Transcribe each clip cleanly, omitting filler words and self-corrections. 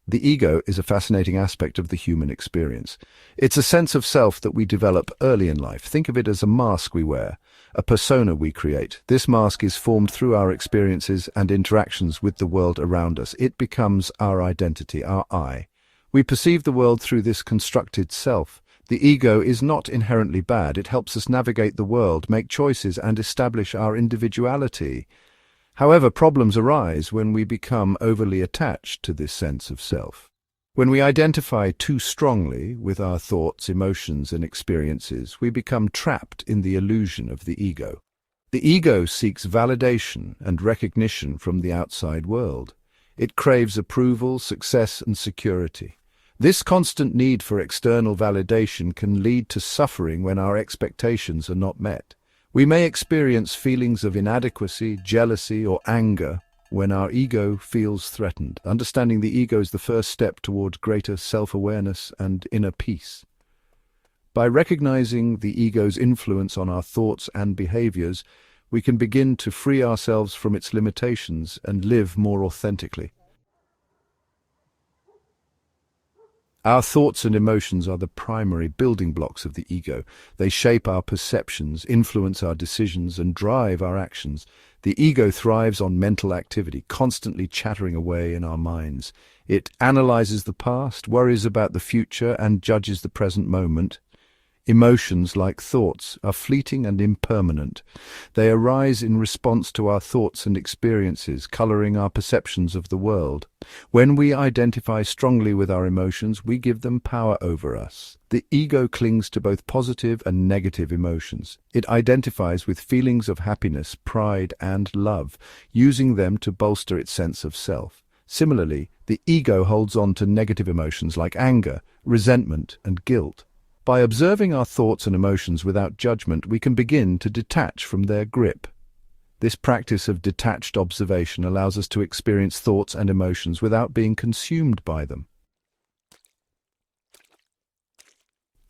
The ego is a fascinating aspect of the human experience. It's a sense of self that we develop early in life. Think of it as a mask we wear, a persona we create. This mask is formed through our experiences and interactions with the world around us. It becomes our identity, our I. We perceive the world through this constructed self. The ego is not inherently bad. It helps us navigate the world, make choices, and establish our individuality. However, problems arise when we become overly attached to this sense of self. When we identify too strongly with our thoughts, emotions, and experiences, we become trapped in the illusion of the ego. The ego seeks validation and recognition from the outside world. It craves approval, success, and security. This constant need for external validation can lead to suffering when our expectations are not met. We may experience feelings of inadequacy, jealousy, or anger when our ego feels threatened. Understanding the ego is the first step toward greater self-awareness and inner peace. By recognizing the ego's influence on our thoughts and behaviors, we can begin to free ourselves from its limitations and live more authentically. Our thoughts and emotions are the primary building blocks of the ego. They shape our perceptions, influence our decisions, and drive our actions. The ego thrives on mental activity, constantly chattering away in our minds. It analyzes the past, worries about the future, and judges the present moment. Emotions, like thoughts, are fleeting and impermanent. They arise in response to our thoughts and experiences, coloring our perceptions of the world. When we identify strongly with our emotions, we give them power over us. The ego clings to both positive and negative emotions. It identifies with feelings of happiness, pride, and love, using them to bolster its sense of self. Similarly, the ego holds on to negative emotions like anger, resentment, and guilt. By observing our thoughts and emotions without judgment, we can begin to detach from their grip. This practice of detached observation allows us to experience thoughts and emotions without being consumed by them.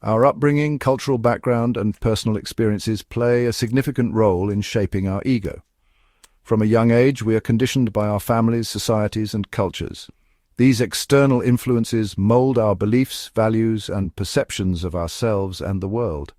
Our upbringing, cultural background, and personal experiences play a significant role in shaping our ego. From a young age, we are conditioned by our families, societies, and cultures. These external influences mold our beliefs, values, and perceptions of ourselves and the world.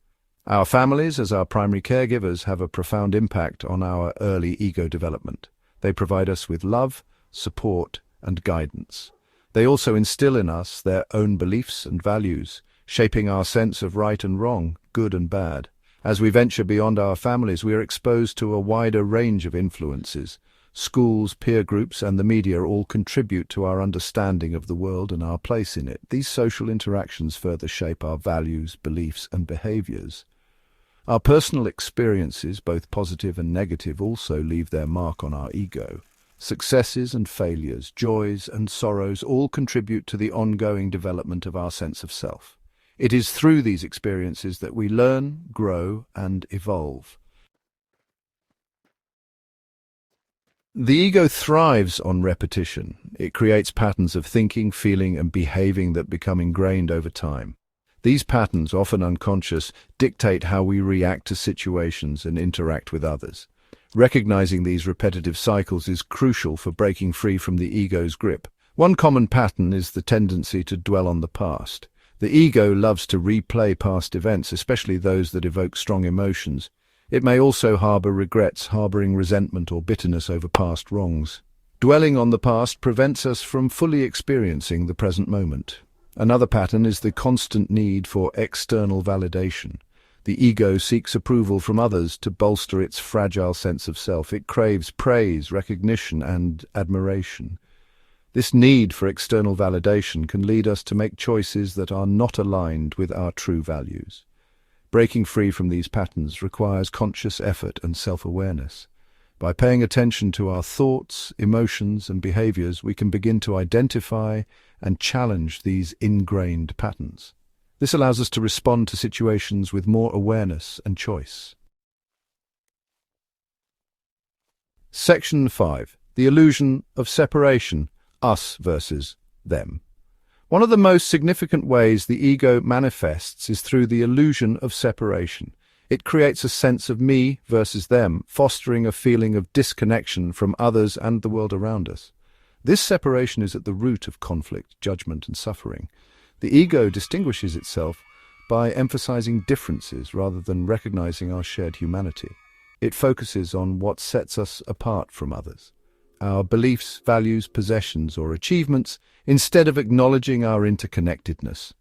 Our families, as our primary caregivers, have a profound impact on our early ego development. They provide us with love, support, and guidance. They also instill in us their own beliefs and values, shaping our sense of right and wrong, good and bad. As we venture beyond our families, we are exposed to a wider range of influences. Schools, peer groups, and the media all contribute to our understanding of the world and our place in it. These social interactions further shape our values, beliefs, and behaviors. Our personal experiences, both positive and negative, also leave their mark on our ego. Successes and failures, joys and sorrows all contribute to the ongoing development of our sense of self. It is through these experiences that we learn, grow, and evolve. The ego thrives on repetition. It creates patterns of thinking, feeling, and behaving that become ingrained over time. These patterns, often unconscious, dictate how we react to situations and interact with others. Recognizing these repetitive cycles is crucial for breaking free from the ego's grip. One common pattern is the tendency to dwell on the past. The ego loves to replay past events, especially those that evoke strong emotions. It may also harbor regrets, harboring resentment or bitterness over past wrongs. Dwelling on the past prevents us from fully experiencing the present moment. Another pattern is the constant need for external validation. The ego seeks approval from others to bolster its fragile sense of self. It craves praise, recognition, and admiration. This need for external validation can lead us to make choices that are not aligned with our true values. Breaking free from these patterns requires conscious effort and self-awareness. By paying attention to our thoughts, emotions, and behaviors, we can begin to identify and challenge these ingrained patterns. This allows us to respond to situations with more awareness and choice. Section 5. The illusion of separation, us versus them. One of the most significant ways the ego manifests is through the illusion of separation. It creates a sense of me versus them, fostering a feeling of disconnection from others and the world around us. This separation is at the root of conflict, judgment, and suffering. The ego distinguishes itself by emphasizing differences rather than recognizing our shared humanity. It focuses on what sets us apart from others, our beliefs, values, possessions, or achievements, instead of acknowledging our interconnectedness.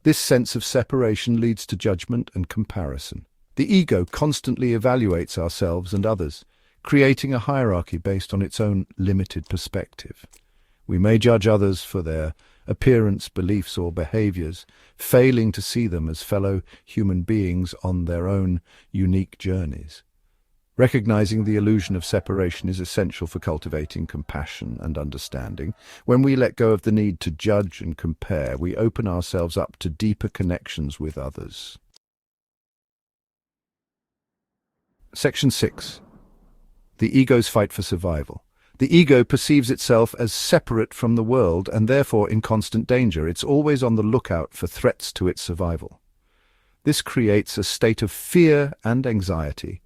This sense of separation leads to judgment and comparison. The ego constantly evaluates ourselves and others, creating a hierarchy based on its own limited perspective. We may judge others for their appearance, beliefs, or behaviors, failing to see them as fellow human beings on their own unique journeys. Recognizing the illusion of separation is essential for cultivating compassion and understanding. When we let go of the need to judge and compare, we open ourselves up to deeper connections with others. Section 6. The ego's fight for survival. The ego perceives itself as separate from the world and therefore in constant danger. It's always on the lookout for threats to its survival. This creates a state of fear and anxiety,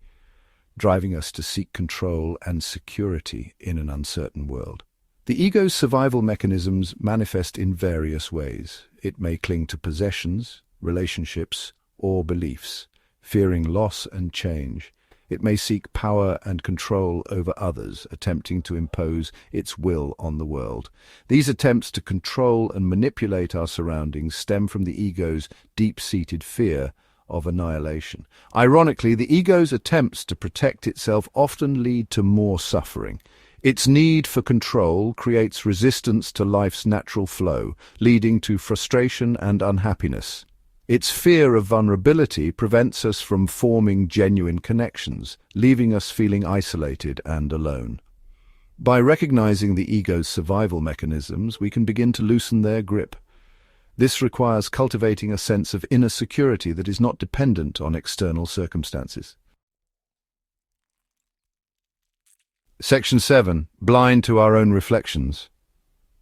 driving us to seek control and security in an uncertain world. The ego's survival mechanisms manifest in various ways. It may cling to possessions, relationships, or beliefs, fearing loss and change. It may seek power and control over others, attempting to impose its will on the world. These attempts to control and manipulate our surroundings stem from the ego's deep-seated fear of annihilation. Ironically, the ego's attempts to protect itself often lead to more suffering. Its need for control creates resistance to life's natural flow, leading to frustration and unhappiness. Its fear of vulnerability prevents us from forming genuine connections, leaving us feeling isolated and alone. By recognizing the ego's survival mechanisms, we can begin to loosen their grip. This requires cultivating a sense of inner security that is not dependent on external circumstances. Section 7. Blind to our own reflections.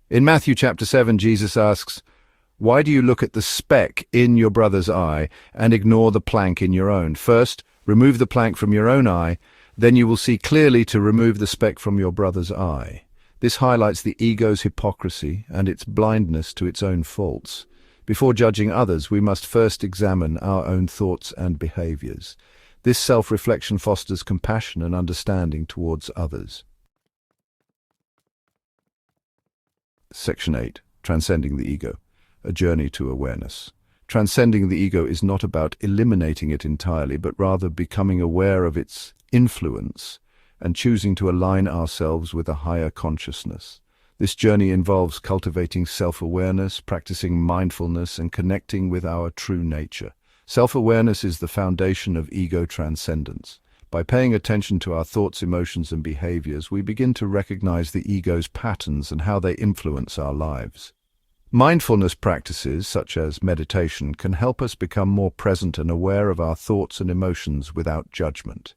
In Matthew chapter 7, Jesus asks, "Why do you look at the speck in your brother's eye and ignore the plank in your own? First, remove the plank from your own eye, then you will see clearly to remove the speck from your brother's eye." This highlights the ego's hypocrisy and its blindness to its own faults. Before judging others, we must first examine our own thoughts and behaviors. This self-reflection fosters compassion and understanding towards others. Section 8. Transcending the ego. A journey to awareness. Transcending the ego is not about eliminating it entirely, but rather becoming aware of its influence and choosing to align ourselves with a higher consciousness. This journey involves cultivating self-awareness, practicing mindfulness, and connecting with our true nature. Self-awareness is the foundation of ego transcendence. By paying attention to our thoughts, emotions, and behaviors, we begin to recognize the ego's patterns and how they influence our lives. Mindfulness practices, such as meditation, can help us become more present and aware of our thoughts and emotions without judgment.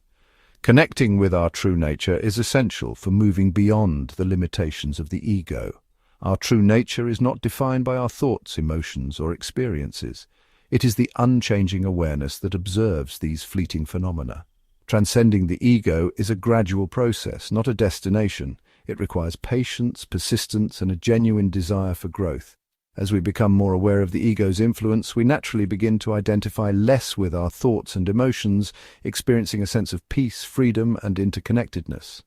Connecting with our true nature is essential for moving beyond the limitations of the ego. Our true nature is not defined by our thoughts, emotions, or experiences. It is the unchanging awareness that observes these fleeting phenomena. Transcending the ego is a gradual process, not a destination. It requires patience, persistence, and a genuine desire for growth. As we become more aware of the ego's influence, we naturally begin to identify less with our thoughts and emotions, experiencing a sense of peace, freedom, and interconnectedness.